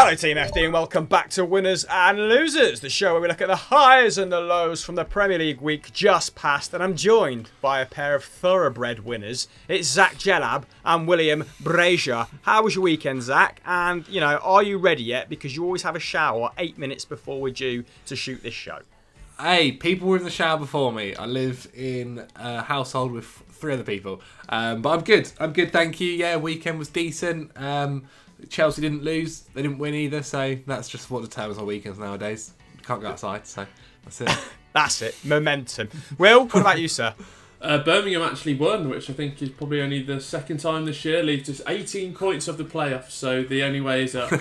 Hello Team FD and welcome back to Winners and Losers, the show where we look at the highs and the lows from the Premier League week just past, and I'm joined by a pair of thoroughbred winners. It's Zach Jellab and William Brazier. How was your weekend, Zach? And, you know, are you ready yet? Because you always have a shower 8 minutes before we're due to shoot this show. Hey, people were in the shower before me. I live in a household with 3 other people. But I'm good. I'm good, thank you. Yeah, weekend was decent. Chelsea didn't lose. They didn't win either. So that's just what determines our weekends nowadays. Can't go outside, so that's it. That's it. Momentum. Will, what about you, sir? Birmingham actually won, which I think is probably only the second time this year. Leaves us 18 points of the playoffs, so the only way is up.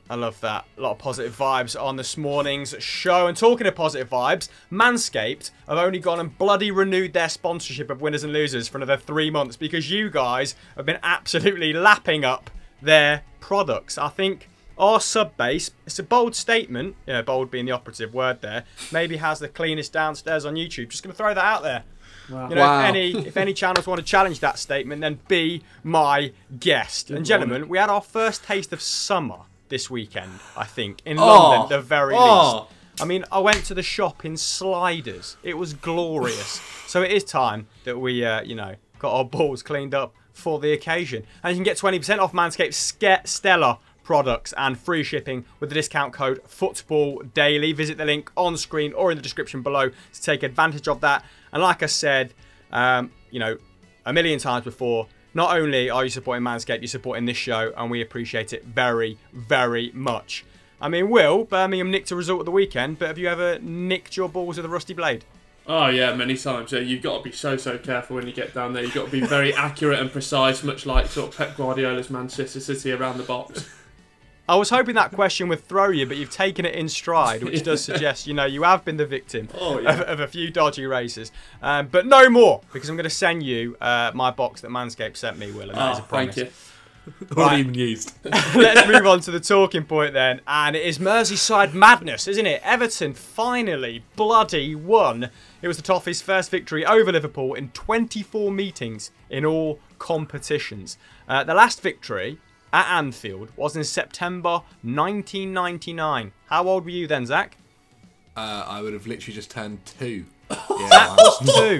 I love that. A lot of positive vibes on this morning's show. And talking of positive vibes, Manscaped have only gone and bloody renewed their sponsorship of Winners and Losers for another 3 months because you guys have been absolutely lapping up their products. I think our sub base, it's a bold statement, yeah, bold being the operative word there, maybe has the cleanest downstairs on YouTube. Just going to throw that out there. Wow. You know, if any channels want to challenge that statement, then be my guest. Good and gentlemen, we had our first taste of summer this weekend, I think, in London at the very least. I mean, I went to the shop in Sliders. It was glorious. So it is time that we, you know, got our balls cleaned up for the occasion. And you can get 20% off Manscaped's stellar products and free shipping with the discount code FOOTBALLDAILY. Visit the link on screen or in the description below to take advantage of that. And like I said, you know, a million times before, not only are you supporting Manscaped, you're supporting this show, and we appreciate it very, very much. I mean, Will, Birmingham nicked a result at the weekend, but have you ever nicked your balls with a rusty blade? Oh yeah, many times. Yeah, you've got to be so careful when you get down there. You've got to be very accurate and precise, much like sort of Pep Guardiola's Manchester City around the box. I was hoping that question would throw you, but you've taken it in stride, which does suggest, you know, you have been the victim of a few dodgy races. But no more, because I'm going to send you my box that Manscaped sent me, Will, and that is a promise. Thank you. Not even used. Let's move on to the talking point then, and it is Merseyside madness, isn't it? Everton finally bloody won. It was the Toffees' first victory over Liverpool in 24 meetings in all competitions. The last victory at Anfield was in September 1999. How old were you then, Zach? I would have literally just turned 2. Zach was 2.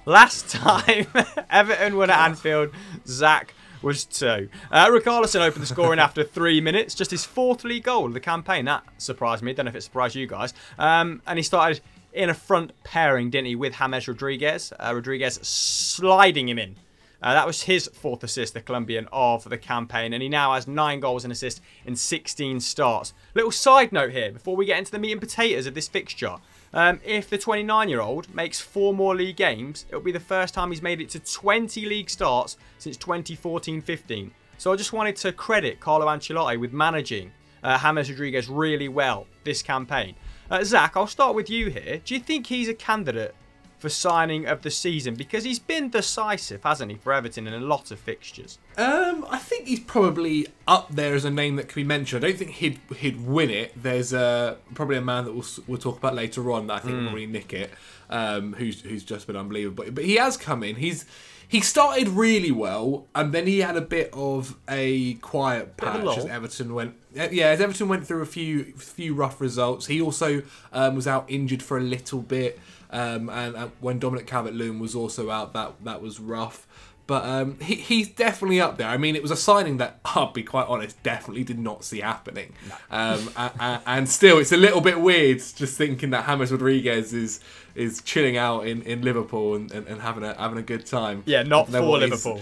Last time Everton won at Anfield, Zach was 2. Richarlison opened the scoring after 3 minutes. Just his 4th league goal of the campaign. That surprised me. Don't know if it surprised you guys. And he started in a front pairing, didn't he, with James Rodriguez. Rodriguez sliding him in. That was his 4th assist, the Colombian, of the campaign. And he now has 9 goals and assists in 16 starts. Little side note here, before we get into the meat and potatoes of this fixture. If the 29-year-old makes 4 more league games, it'll be the first time he's made it to 20 league starts since 2014-15. So I just wanted to credit Carlo Ancelotti with managing James Rodriguez really well this campaign. Zach, I'll start with you here. Do you think he's a candidate for signing of the season? Because he's been decisive, hasn't he, for Everton in a lot of fixtures. I think he's probably up there as a name that can be mentioned. I don't think he'd win it. There's probably a man that we'll talk about later on that I think will probably nick it, who's just been unbelievable. But he has come in. He started really well, and then he had a bit of a quiet patch as Everton went. Yeah, as Everton went through a few rough results. He also was out injured for a little bit. And when Dominic Calvert-Lewin was also out, that was rough. But he's definitely up there. I mean, it was a signing that, I'll be quite honest, definitely did not see happening. No. And still, it's a little bit weird just thinking that James Rodriguez is chilling out in Liverpool and having a good time. Yeah, not for Liverpool.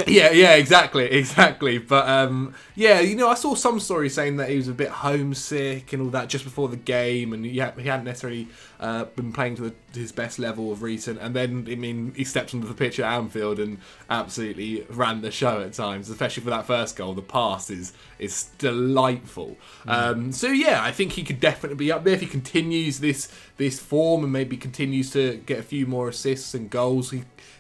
yeah, exactly. But yeah, you know, I saw some stories saying that he was a bit homesick and all that just before the game, and he hadn't necessarily been playing to his best level of recent. And then, I mean, he stepped onto the pitch at Anfield and absolutely ran the show at times, especially for that first goal. The pass is delightful. So yeah, I think he could definitely be up there if he continues this form and maybe continues to get a few more assists and goals.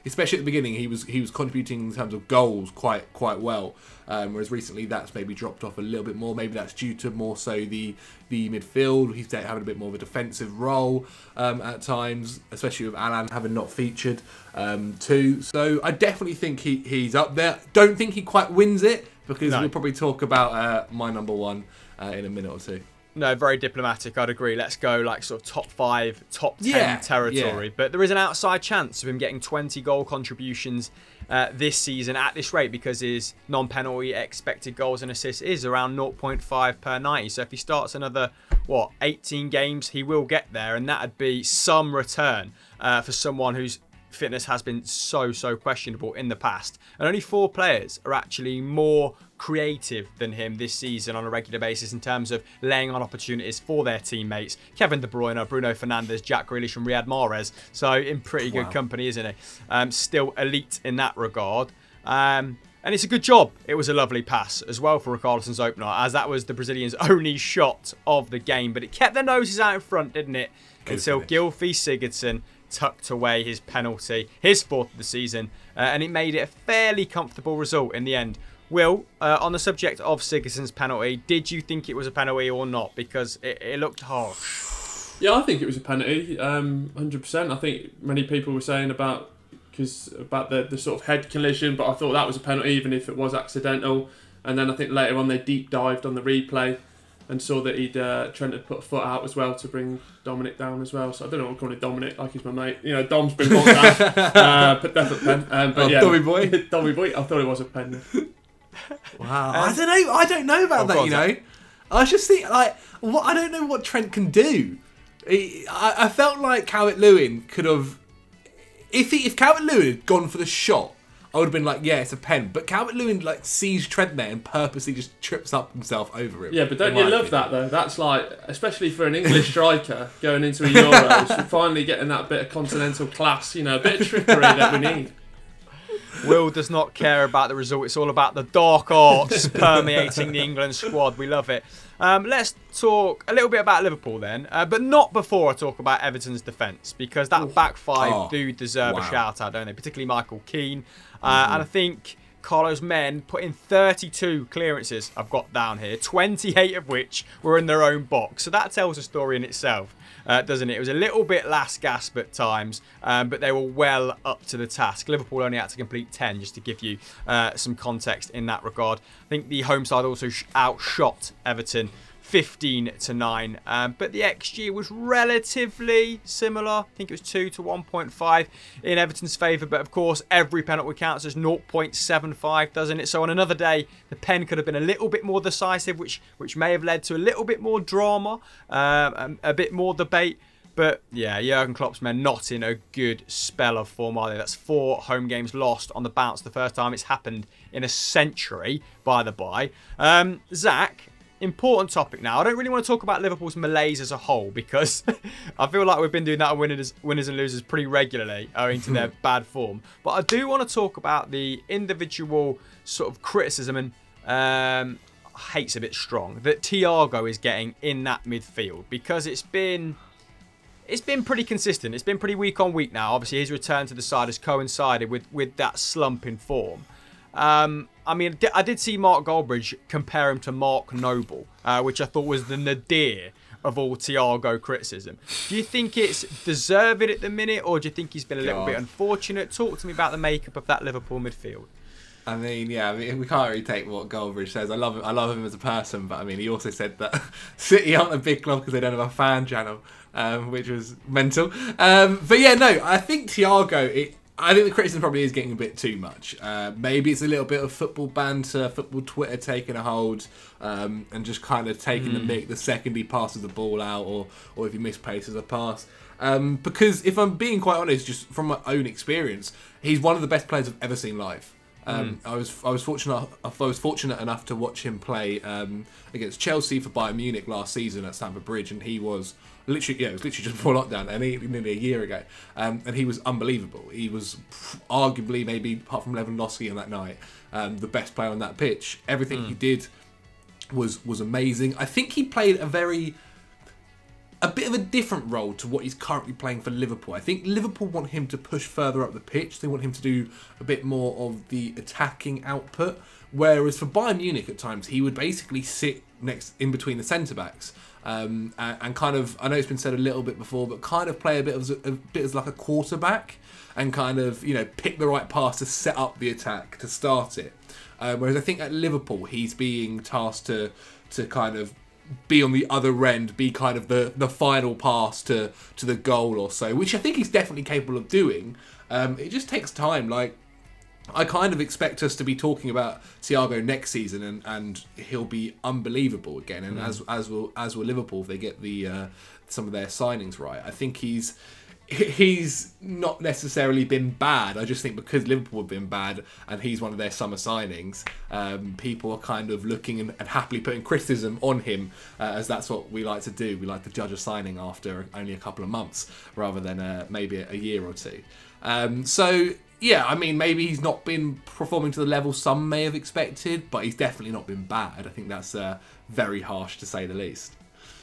Especially at the beginning, he was contributing in terms of goals quite well. Whereas recently that's maybe dropped off a little bit more. Maybe that's due to more so the midfield. He's having a bit more of a defensive role at times, especially with Alan having not featured too. So I definitely think he's up there. Don't think he quite wins it. because we'll probably talk about my number one in a minute or two. No, very diplomatic, I'd agree. Let's go like sort of top 5, top 10 territory. But there is an outside chance of him getting 20 goal contributions this season at this rate, because his non-penalty expected goals and assists is around 0.5 per 90. So if he starts another, 18 games, he will get there. And that'd be some return for someone whose fitness has been so questionable in the past. And only 4 players are actually more creative than him this season on a regular basis in terms of laying on opportunities for their teammates. Kevin De Bruyne, Bruno Fernandes, Jack Grealish and Riyad Mahrez. So in pretty good company, isn't he? Still elite in that regard. And it's a good job. It was a lovely pass as well for Richarlison's opener, as that was the Brazilians' only shot of the game. But it kept their noses out in front, didn't it? Until Gylfi Sigurdsson tucked away his penalty, his 4th of the season, and it made it a fairly comfortable result in the end. Will, on the subject of Sigurdsson's penalty, did you think it was a penalty or not? Because it looked harsh. Yeah, I think it was a penalty, 100%. I think many people were saying about the sort of head collision, but I thought that was a penalty even if it was accidental. And then I think later on they deep dived on the replay and saw that Trent had put a foot out as well to bring Dominic down as well. So I don't know what I'm calling it Dominic, like he's my mate. You know, Dom's been brought down. But definitely pen. But yeah, Dommy boy. Dommy boy. I thought it was a pen. Wow. I don't know about that, you know. I just think, like, I don't know what Trent can do. I felt like Calvert-Lewin could have... If Calvert-Lewin had gone for the shot, I would have been like, yeah, it's a pen. But Calvert-Lewin like sees Trent there and purposely just trips up himself over him. Yeah, but don't you love that though? That's like, especially for an English striker going into a Euros, finally getting that bit of continental class, you know, a bit of trickery that we need. Will does not care about the result. It's all about the dark arts permeating the England squad. We love it. Let's talk a little bit about Liverpool then, but not before I talk about Everton's defence, because that back 5 do deserve a shout out, don't they? Particularly Michael Keane. And I think Carlo's men put in 32 clearances, I've got down here, 28 of which were in their own box. So that tells a story in itself, doesn't it? It was a little bit last gasp at times, but they were well up to the task. Liverpool only had to complete 10, just to give you some context in that regard. I think the home side also outshot Everton 15-9, but the XG was relatively similar. I think it was 2 to 1.5 in Everton's favour, but of course every penalty counts as 0.75, doesn't it? So on another day the pen could have been a little bit more decisive, which may have led to a little bit more drama, a bit more debate. But yeah, Jurgen Klopp's men not in a good spell of form, are they? That's 4 home games lost on the bounce, the first time it's happened in a century, by the by. Zach, important topic now. I don't really want to talk about Liverpool's malaise as a whole, because I feel like we've been doing that on winners and losers pretty regularly owing to their bad form. But I do want to talk about the individual sort of criticism, and hate's a bit strong, that Thiago is getting in that midfield, because it's been pretty consistent. It's been pretty week on week now. Obviously his return to the side has coincided with that slump in form. I mean, I did see Mark Goldbridge compare him to Mark Noble, which I thought was the nadir of all Thiago criticism. Do you think it's deserved at the minute, or do you think he's been a little bit unfortunate? Talk to me about the makeup of that Liverpool midfield. I mean, yeah, we can't really take what Goldbridge says. I love him as a person, but I mean, he also said that City aren't a big club because they don't have a fan channel, which was mental. But yeah, no, I think Thiago... I think the criticism probably is getting a bit too much. Maybe it's a little bit of football banter, football Twitter taking a hold, and just kind of taking the mick the second he passes the ball out, or if he misplaces a pass. Because if I'm being quite honest, just from my own experience, he's one of the best players I've ever seen live. I was fortunate enough to watch him play against Chelsea for Bayern Munich last season at Stamford Bridge, and he was literally just before lockdown, and nearly a year ago, and he was unbelievable. He was arguably, maybe apart from Lewandowski on that night, the best player on that pitch. Everything he did was amazing. I think he played a bit of a different role to what he's currently playing for Liverpool. I think Liverpool want him to push further up the pitch. They want him to do a bit more of the attacking output. Whereas for Bayern Munich at times, he would basically sit in between the centre-backs. And kind of, I know it's been said a little bit before, but kind of play a bit as like a quarterback, and kind of, you know, pick the right pass to set up the attack, to start it. Whereas I think at Liverpool, he's being tasked to kind of be on the other end, be kind of the final pass to the goal or so, which I think he's definitely capable of doing. It just takes time. Like, I kind of expect us to be talking about Thiago next season, and he'll be unbelievable again. And as will Liverpool if they get some of their signings right. I think he's not necessarily been bad. I just think because Liverpool have been bad and he's one of their summer signings, people are kind of looking and happily putting criticism on him, as that's what we like to do. We like to judge a signing after only a couple of months rather than maybe a year or two. So yeah, I mean, maybe he's not been performing to the level some may have expected, but he's definitely not been bad. I think that's very harsh to say the least.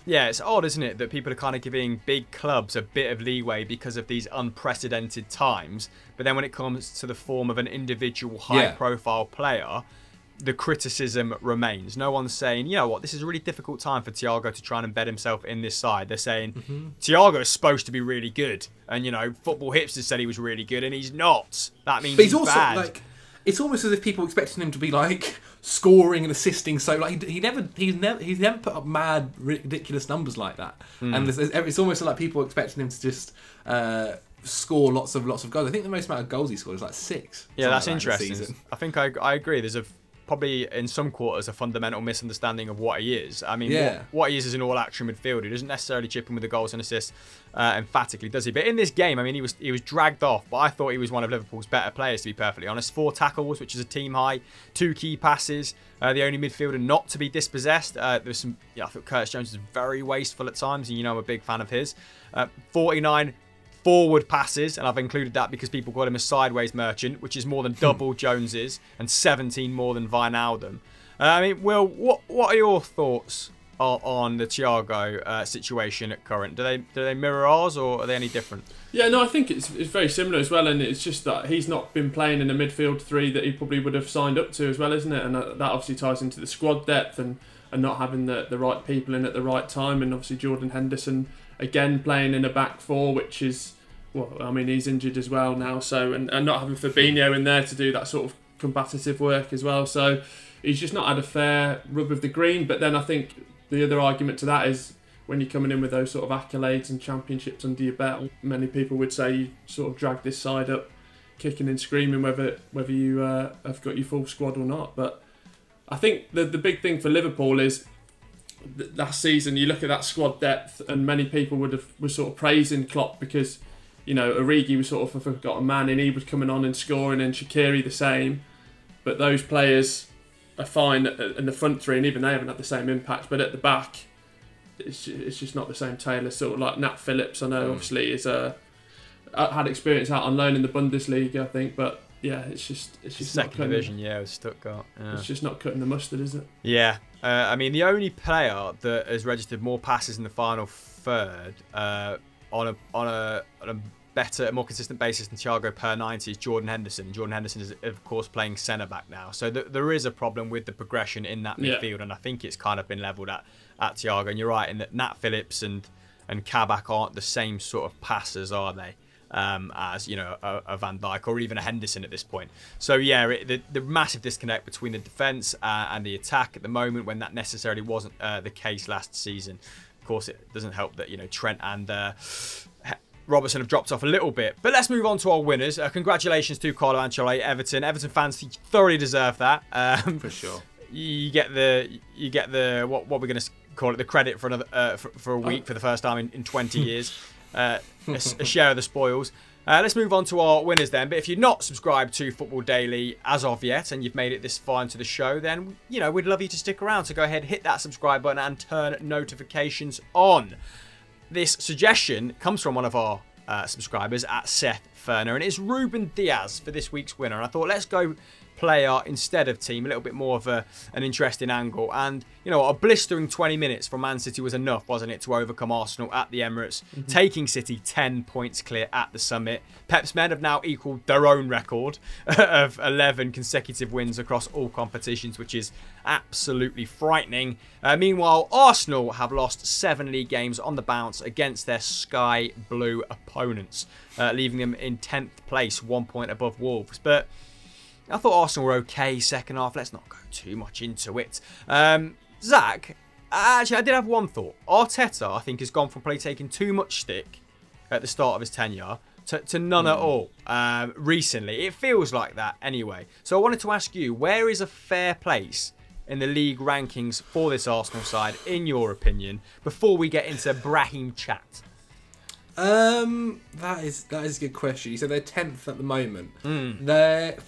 Yeah, it's odd, isn't it, that people are kind of giving big clubs a bit of leeway because of these unprecedented times, but then when it comes to the form of an individual high-profile player, the criticism remains. No one's saying, you know what, this is a really difficult time for Thiago to try and embed himself in this side. They're saying, Thiago is supposed to be really good, and, you know, Football Hipsters said he was really good, and he's not. That means he's also bad. Like, it's almost as if people expecting him to be like scoring and assisting. So like he's never put up mad ridiculous numbers like that. And it's almost like people expecting him to just score lots of goals. I think the most amount of goals he scored is like 6. Yeah, that's interesting. I think I agree. There's probably in some quarters a fundamental misunderstanding of what he is. I mean, what he is an all-action midfielder. He doesn't necessarily chip in with the goals and assists emphatically, does he? But in this game, I mean, he was dragged off, but I thought he was one of Liverpool's better players, to be perfectly honest. 4 tackles, which is a team high, 2 key passes, the only midfielder not to be dispossessed. There was some, I thought Curtis Jones was very wasteful at times, and you know I'm a big fan of his. 49 forward passes, and I've included that because people call him a sideways merchant, which is more than double Jones's and 17 more than Wijnaldum. I mean, Will, what are your thoughts on the Thiago situation at current? Do they mirror ours, or are they any different? Yeah, no, I think it's very similar as well, and it's just that he's not been playing in a midfield 3 that he probably would have signed up to as well, isn't it? And that obviously ties into the squad depth and not having the right people in at the right time, and obviously Jordan Henderson again playing in a back 4, which is, well, I mean, he's injured as well now, so and not having Fabinho in there to do that sort of combative work as well, so he's just not had a fair rub of the green. But then I think the other argument to that is when you're coming in with those sort of accolades and championships under your belt, many people would say you sort of dragged this side up kicking and screaming whether you have got your full squad or not. But I think the big thing for Liverpool is last season you look at that squad depth, and many people were sort of praising Klopp because, you know, Origi was sort of a forgotten man and he was coming on and scoring, and Shaqiri the same. But those players are fine in the front 3, and even they haven't had the same impact. But at the back, it's just not the same tale. Sort of like Nat Phillips, I know obviously is had experience out on loan in the Bundesliga, I think, but yeah, it's just second division, with Stuttgart. Yeah. It's just not cutting the mustard, is it? Yeah, I mean, the only player that has registered more passes in the final third on a better, more consistent basis than Thiago per 90 is Jordan Henderson. Jordan Henderson is, of course, playing centre back now, so there is a problem with the progression in that midfield, and I think it's kind of been levelled at Thiago. And you're right in that Nat Phillips and Kabak aren't the same sort of passers, are they? As, you know, a Van Dijk or even a Henderson at this point. So yeah, the massive disconnect between the defence and the attack at the moment, when that necessarily wasn't the case last season. Of course, it doesn't help that, you know, Trent and Robertson have dropped off a little bit. But let's move on to our winners. Congratulations to Carlo Ancelotti, Everton. Everton fans thoroughly deserve that. For sure. You get the what we're going to call it, the credit for another for a week for the first time in 20 years. A share of the spoils. Let's move on to our winners then. But if you're not subscribed to Football Daily as of yet, and you've made it this far into the show, then, you know, we'd love you to stick around. So go ahead, hit that subscribe button and turn notifications on. This suggestion comes from one of our subscribers at Seth Ferner, and it's Ruben Diaz for this week's winner. And I thought, let's go player instead of team, a little bit more of an interesting angle. And, you know, a blistering 20 minutes from Man City was enough, wasn't it, to overcome Arsenal at the Emirates, taking City 10 points clear at the summit. Pep's men have now equalled their own record of 11 consecutive wins across all competitions, which is absolutely frightening. Meanwhile, Arsenal have lost 7 league games on the bounce against their sky blue opponents, leaving them in 10th place, 1 point above Wolves. But I thought Arsenal were okay second half. Let's not go too much into it. Zach, actually, I did have one thought. Arteta, I think, has gone from probably taking too much stick at the start of his tenure to none at all recently. It feels like that anyway. So I wanted to ask you, where is a fair place in the league rankings for this Arsenal side, in your opinion, before we get into Brahim chat? That is a good question. You said they're 10th at the moment. They're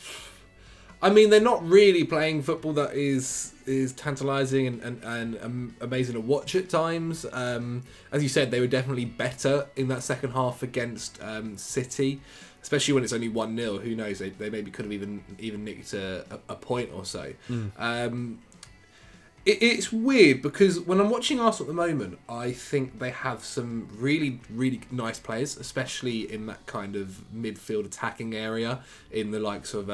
not really playing football that is tantalising and amazing to watch at times. As you said, they were definitely better in that second half against City, especially when it's only 1-0. Who knows? They maybe could have even nicked a point or so. It's weird because when I'm watching Arsenal at the moment, I think they have some really, really nice players, especially in that kind of midfield attacking area, in the likes of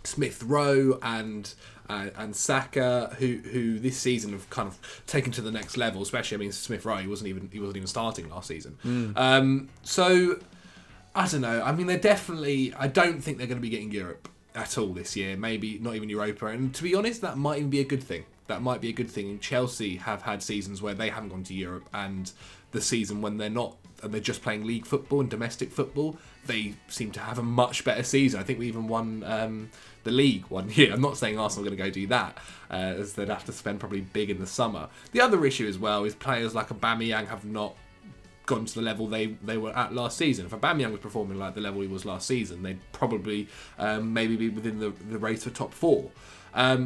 Smith Rowe and Saka, who this season have kind of taken to the next level. Especially, I mean, Smith Rowe, he wasn't even starting last season. So I don't know. I mean, they're definitely. I don't think they're going to be getting Europe at all this year. Maybe not even Europa. And to be honest, that might even be a good thing. That might be a good thing. And Chelsea have had seasons where they haven't gone to Europe, and the season when they're not, and they're just playing league football and domestic football, they seem to have a much better season. I think we even won the league one year. I'm not saying Arsenal are going to go do that, as they'd have to spend probably big in the summer. The other issue as well is players like Aubameyang have not gone to the level they were at last season. If Aubameyang was performing like the level he was last season, they'd probably maybe be within the race for top 4.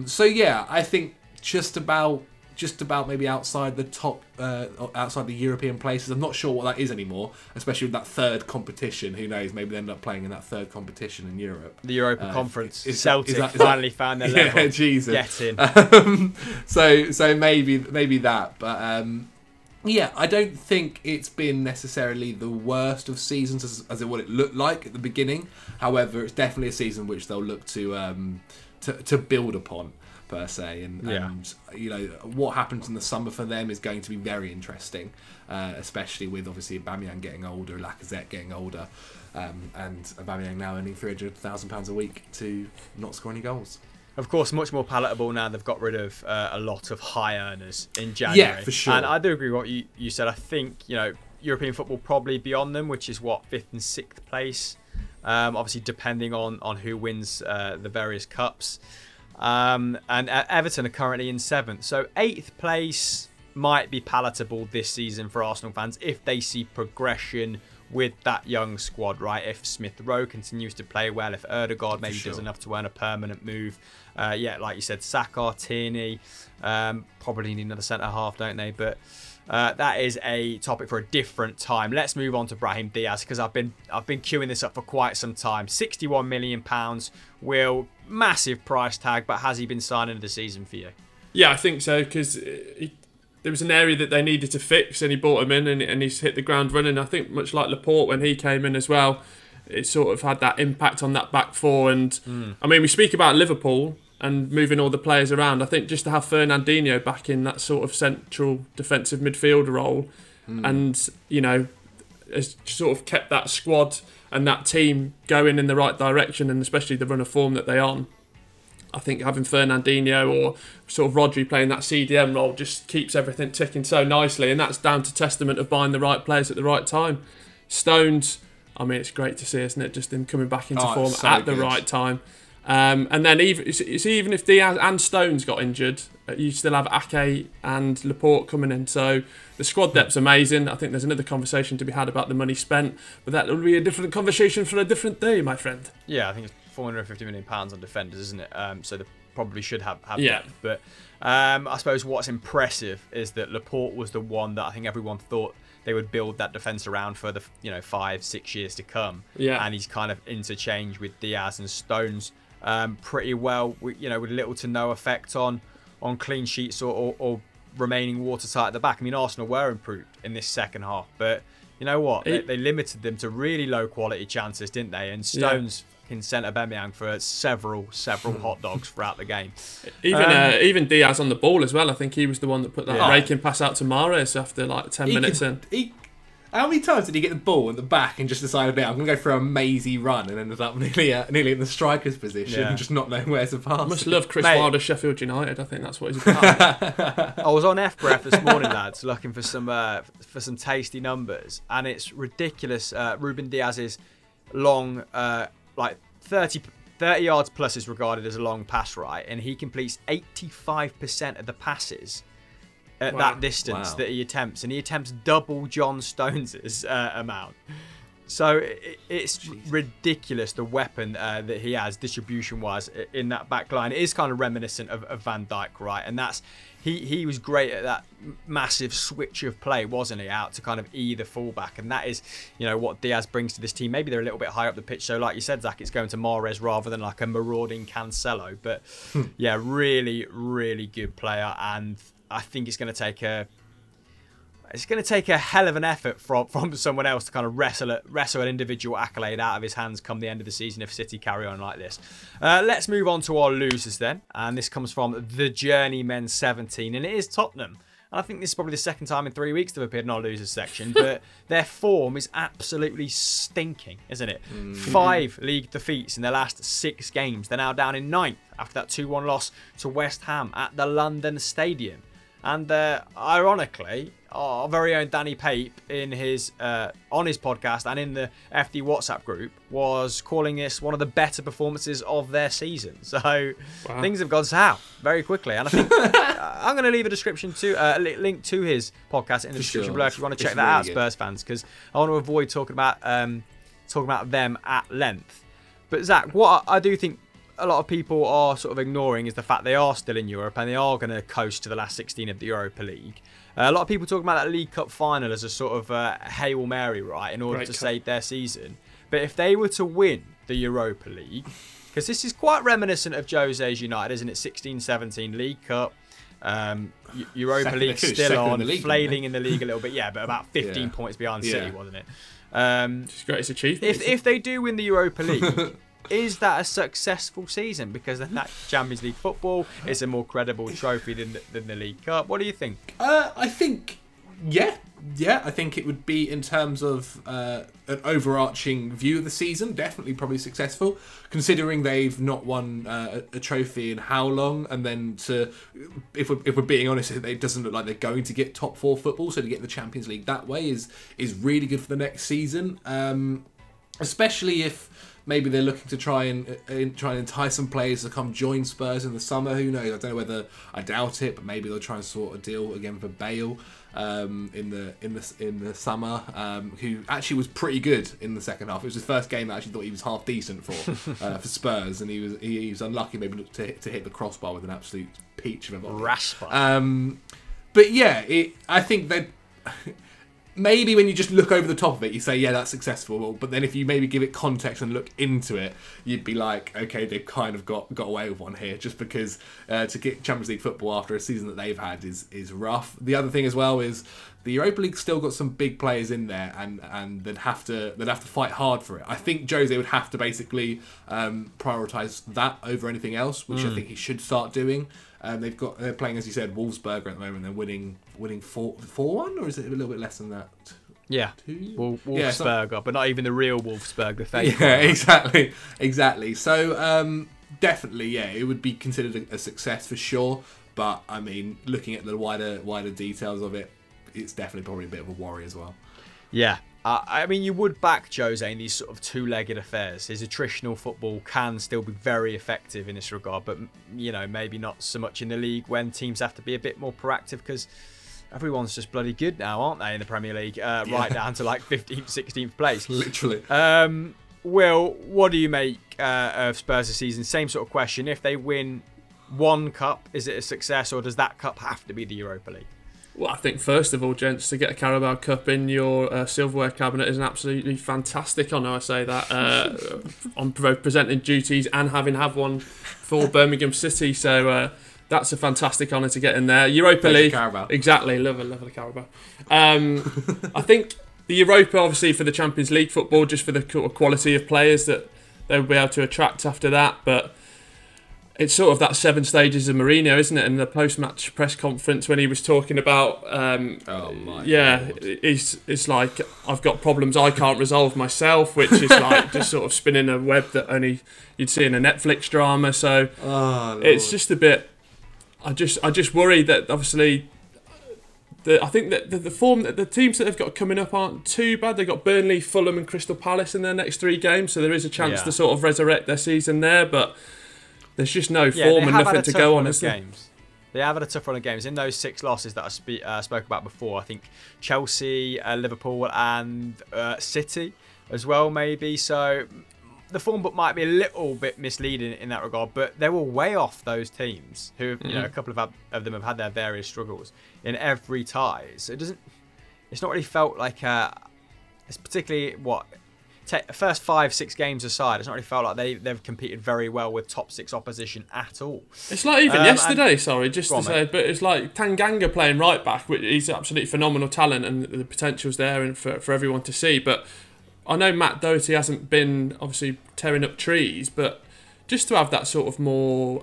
So yeah, I think just about maybe outside the top, outside the European places. I'm not sure what that is anymore, especially with that third competition. Who knows? Maybe they end up playing in that third competition in Europe. The Europa Conference. Celtic finally found their level. Yeah, Jesus. Get in. So maybe that, but yeah, I don't think it's been necessarily the worst of seasons as what it looked like at the beginning. However, it's definitely a season which they'll look to build upon, per se, and you know, what happens in the summer for them is going to be very interesting, especially with obviously Aubameyang getting older, Lacazette getting older, and Aubameyang now earning £300,000 a week to not score any goals. Of course, much more palatable now. They've got rid of a lot of high earners in January. Yeah, for sure. And I do agree with what you said. I think, you know, European football probably beyond them, which is what, 5th and 6th place. Obviously, depending on who wins the various cups. And Everton are currently in 7th. So 8th place might be palatable this season for Arsenal fans if they see progression with that young squad, right? If Smith Rowe continues to play well, if Ødegaard maybe does enough to earn a permanent move. Yeah, like you said, Saka, Tierney, probably need another centre-half, don't they? But that is a topic for a different time. Let's move on to Brahim Diaz, because I've been queuing this up for quite some time. £61 million, Will, massive price tag, but has he been signing of the season for you? Yeah, I think so, because there was an area that they needed to fix, and he brought him in, and he's hit the ground running. I think much like Laporte when he came in as well, it sort of had that impact on that back four. And I mean, we speak about Liverpool and moving all the players around. I think just to have Fernandinho back in that sort of central defensive midfielder role, and you know, has sort of kept that squad and that team going in the right direction, and especially the run of form that they're on. I think having Fernandinho or sort of Rodri playing that CDM role just keeps everything ticking so nicely, and that's down to testament of buying the right players at the right time. Stones, I mean, it's great to see, isn't it? Just him coming back into form at the right time. And then even if Diaz and Stones got injured, you still have Ake and Laporte coming in. So the squad depth's amazing. I think there's another conversation to be had about the money spent, but that will be a different conversation for a different day, my friend. Yeah, I think it's £450 million on defenders, isn't it? So they probably should have yeah. depth. But I suppose what's impressive is that Laporte was the one that I think everyone thought they would build that defence around for the 5-6 years to come. Yeah. And he's kind of interchanged with Diaz and Stones pretty well, with little to no effect on clean sheets or remaining watertight at the back. I mean, Arsenal were improved in this second half, but you know what? They limited them to really low quality chances, didn't they? And Stones can send Aubameyang for several hot dogs throughout the game. Even Diaz on the ball as well. I think he was the one that put that raking pass out to Mahrez after like 10 minutes in. How many times did he get the ball at the back and just decided, I'm going to go for a mazy run, and ended up nearly in the striker's position and just not knowing where to pass? I must love Chris Mate. Wilder, Sheffield United. I think that's what he's about. I was on FBref this morning, lads, looking for some tasty numbers, and it's ridiculous. Ruben Diaz's long, like 30 yards plus is regarded as a long pass, right? And he completes 85% of the passes at that distance that he attempts, and he attempts double John Stones' amount. So it's ridiculous, the weapon that he has distribution-wise in that back line. It is kind of reminiscent of Van Dijk, right? And that's he was great at that massive switch of play, wasn't he? Out to kind of either fullback, and that is, what Diaz brings to this team. Maybe they're a little bit higher up the pitch, so like you said, Zach, it's going to Mahrez rather than like a marauding Cancelo. But yeah, really, really good player, and I think it's going to take a hell of an effort from someone else to kind of wrestle an individual accolade out of his hands come the end of the season if City carry on like this. Let's move on to our losers then, and this comes from the Journeymen 17, and it is Tottenham. And I think this is probably the second time in 3 weeks they've appeared in our losers section, but their form is absolutely stinking, isn't it? 5 league defeats in their last 6 games. They're now down in 9th after that 2-1 loss to West Ham at the London Stadium. And ironically, our very own Danny Pape on his podcast and in the FD WhatsApp group was calling this one of the better performances of their season. So things have gone south very quickly. And I think I'm going to leave a description link to his podcast in the description below if you want to check that out, Spurs fans, because I want to avoid talking about them at length. But Zach, what I do think a lot of people are sort of ignoring is the fact they are still in Europe and they are going to coast to the last 16 of the Europa League. A lot of people talk about that League Cup final as a sort of Hail Mary, right, in order to save their season. But if they were to win the Europa League, because this is quite reminiscent of Jose's United, isn't it? 16-17 League Cup, Europa League still on, flailing in the league a little bit, but about 15 points behind City, wasn't it? It's greatest achievement. If they do win the Europa League, is that a successful season? Because then that Champions League football is a more credible trophy than the League Cup. What do you think? I think, I think it would be, in terms of an overarching view of the season, definitely probably successful, considering they've not won a trophy in how long, and then if we're being honest, it doesn't look like they're going to get top 4 football, so to get the Champions League that way is really good for the next season, especially if maybe they're looking to try and entice some players to come join Spurs in the summer. Who knows? I don't know whether, I doubt it, but maybe they'll try and sort a deal again for Bale in the summer, who actually was pretty good in the second half. It was his first game I actually thought he was half decent for Spurs, and he was unlucky maybe to hit the crossbar with an absolute peach of a volley. Rasper. But yeah, I think that. Maybe when you just look over the top of it, you say, yeah, that's successful. But then if you maybe give it context and look into it, you'd be like, okay, they've kind of got away with one here. Just because to get Champions League football after a season that they've had is rough. The other thing as well is the Europa League's still got some big players in there, and they'd have to fight hard for it. I think Jose would have to basically prioritise that over anything else, which I think he should start doing. They're playing, as you said, Wolfsburg at the moment. They're winning 4-1, or is it a little bit less than that? Yeah, Wolfsburg, but not even the real Wolfsburg, the fake. Yeah, exactly. So definitely, it would be considered a success for sure. But I mean, looking at the wider details of it, it's definitely probably a bit of a worry as well. Yeah. I mean, you would back Jose in these sort of two-legged affairs. His attritional football can still be very effective in this regard, but, maybe not so much in the league when teams have to be a bit more proactive, because everyone's just bloody good now, aren't they, in the Premier League? Right down to like 15th, 16th place. Literally. Will, what do you make of Spurs this season? Same sort of question. If they win one cup, is it a success, or does that cup have to be the Europa League? Well, I think first of all, gents, to get a Carabao Cup in your silverware cabinet is an absolutely fantastic honour. I say that on both presenting duties and having one for Birmingham City. So that's a fantastic honour to get in there. Europa League, Carabao. Exactly, love a Carabao. I think the Europa, obviously, for the Champions League football, just for the quality of players that they'll be able to attract after that, but it's sort of that 7 stages of Mourinho, isn't it? In the post-match press conference when he was talking about, Lord. it's like, I've got problems I can't resolve myself, which is like just sort of spinning a web that only you'd see in a Netflix drama. So it's just a bit. I just worry that obviously. I think that the form that the teams that they've got coming up aren't too bad. They've got Burnley, Fulham, and Crystal Palace in their next 3 games, so there is a chance to sort of resurrect their season there. But there's just no form and nothing to go on. Games. They have had a tough run of games. In those 6 losses that I spoke about before, I think Chelsea, Liverpool, and City as well, maybe. So the form book might be a little bit misleading in that regard, but they were way off those teams who, a couple of them have had their various struggles in every tie. So it's not really felt like it's particularly first 5-6 games aside, it's not really felt like they've competed very well with top 6 opposition at all. It's like even yesterday, but it's like Tanganga playing right back, which he's absolutely phenomenal talent and the potential's there and for everyone to see, but I know Matt Doherty hasn't been obviously tearing up trees, but just to have that sort of more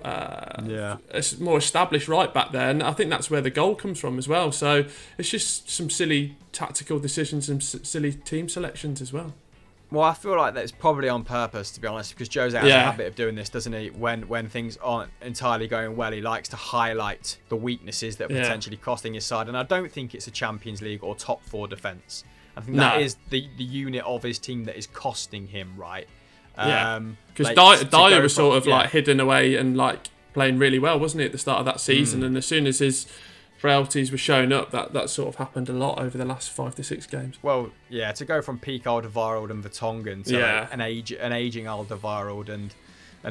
established right back there, and I think that's where the goal comes from as well. So it's just some silly tactical decisions and silly team selections as well. Well, I feel like that's probably on purpose, to be honest, because Jose has a habit of doing this, doesn't he? When things aren't entirely going well, he likes to highlight the weaknesses that are potentially costing his side, and I don't think it's a Champions League or top 4 defence. I think that is the unit of his team that is costing him, right? Because Dyer was sort of like hidden away and like playing really well, wasn't he, at the start of that season? And as soon as his frailties were showing up, that sort of happened a lot over the last 5 to 6 games. Well, to go from peak Alderweireld and Vertonghen to an aging Alderweireld and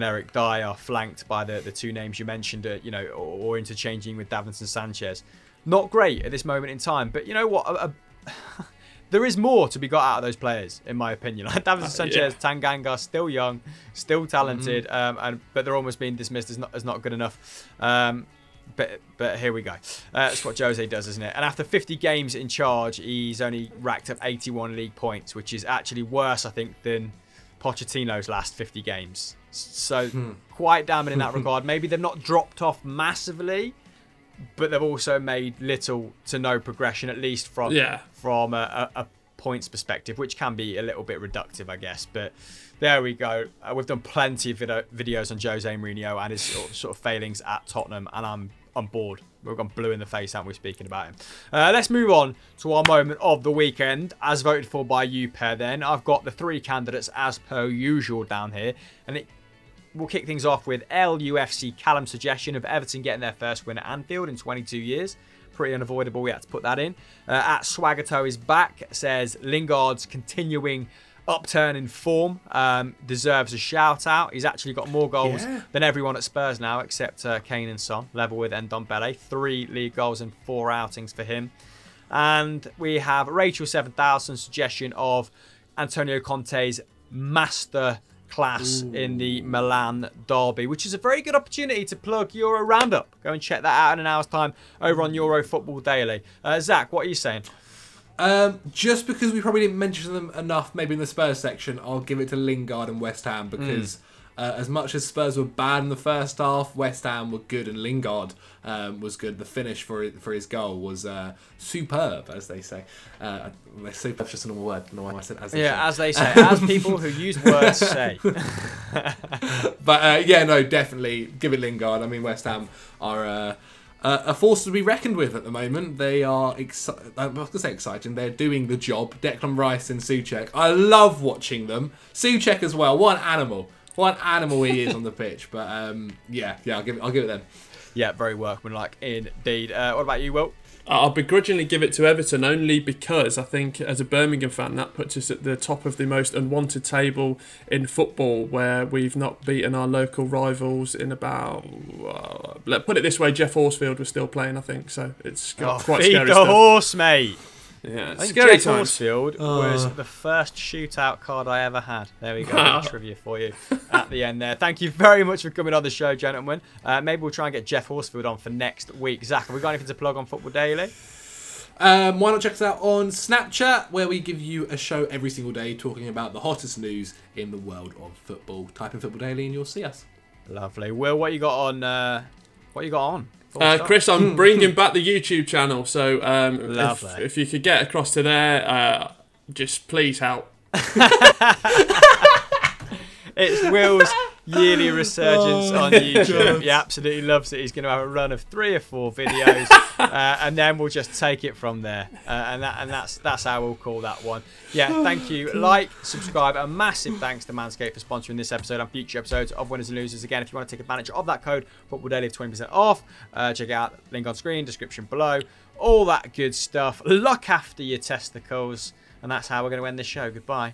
Eric Dyer, flanked by the 2 names you mentioned, or interchanging with Davinson Sanchez. Not great at this moment in time, but you know what? There is more to be got out of those players, in my opinion. Like Davinson Sanchez, Tanganga, still young, still talented, but they're almost being dismissed as not good enough. But here we go. That's what Jose does, isn't it? And after 50 games in charge, he's only racked up 81 league points, which is actually worse, I think, than Pochettino's last 50 games. So quite damning in that regard. Maybe they've not dropped off massively, but they've also made little to no progression, at least from a points perspective, which can be a little bit reductive, I guess. But there we go. We've done plenty of videos on Jose Mourinho and his sort of failings at Tottenham, and I'm bored. We've gone blue in the face, haven't we, speaking about him. Let's move on to our moment of the weekend, as voted for by you, Per. Then I've got the 3 candidates as per usual down here, and we'll kick things off with LUFC Callum's suggestion of Everton getting their first win at Anfield in 22 years. Pretty unavoidable, we had to put that in. At Swaggertoe is back, says Lingard's continuing upturn in form deserves a shout out. He's actually got more goals than everyone at Spurs now, except Kane and Son, level with Ndombele. 3 league goals in 4 outings for him. And we have Rachel 7000's suggestion of Antonio Conte's master class in the Milan derby, which is a very good opportunity to plug Euro Roundup. Go and check that out in an hour's time over on Euro Football Daily. Zach, what are you saying? Just because we probably didn't mention them enough, maybe in the Spurs section, I'll give it to Lingard and West Ham, because as much as Spurs were bad in the first half, West Ham were good and Lingard was good. The finish for his goal was superb, as they say. Superb's just a normal word. I don't know why I said as they say. As they say, as people who use words say. But definitely give it Lingard. I mean, West Ham are a force to be reckoned with at the moment. They are I was going to say exciting. They're doing the job. Declan Rice and Souček. I love watching them. Souček as well. What an animal. What an animal he is on the pitch. But I'll give it them. Yeah, very workmanlike indeed. What about you, Will? I'll begrudgingly give it to Everton, only because I think, as a Birmingham fan, that puts us at the top of the most unwanted table in football, where we've not beaten our local rivals in about... let's put it this way, Jeff Horsfield was still playing, I think, so it's quite scary stuff. Feed the horse, mate! Yeah, I think scary Jeff Horsfield was the first shootout card I ever had. There we go, trivia for you at the end there. Thank you very much for coming on the show, gentlemen. Maybe we'll try and get Jeff Horsfield on for next week. Zach, have we got anything to plug on Football Daily? Why not check us out on Snapchat, where we give you a show every single day talking about the hottest news in the world of football. Type in Football Daily and you'll see us. Lovely. Will, what you got on? What you got on? Chris, I'm bringing back the YouTube channel. So if you could get across to there, just please help. It's Will's yearly resurgence on YouTube. He absolutely loves it. He's going to have a run of 3 or 4 videos, and then we'll just take it from there. And that's how we'll call that one. Yeah, thank you. Like, subscribe. A massive thanks to Manscaped for sponsoring this episode and future episodes of Winners and Losers. Again, if you want to take advantage of that code, Football Daily, 20% off. Check it out. Link on screen, description below. All that good stuff. Look after your testicles. And that's how we're going to end this show. Goodbye.